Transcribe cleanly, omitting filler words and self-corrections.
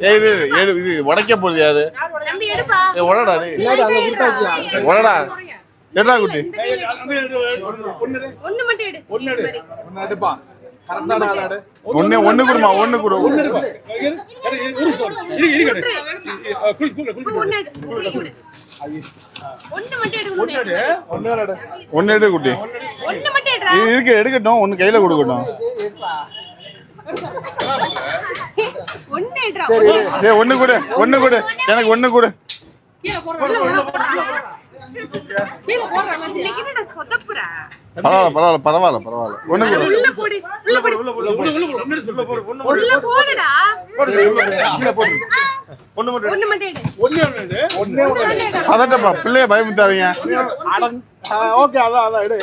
6 இது உடைக்க போகுது யாரு உடடா உடடா எடுடா குட்டி ஒண்ணு குடுமா ஒண்ணு குடு ஒன்னு எடு குட்டி இருக்கு எடுக்கட்டும் ஒன்னு கையில கொடுக்கட்டும் ஒண்ணு கொடு ஒண்ணு கொடு எனக்கு ஒண்ணு கொடு பரவாயில்ல பரவாயில்ல பரவாயில்ல அதட்டப்பா பிள்ளைய பயமுத்தாதீங்க ஓகே அதான் எடு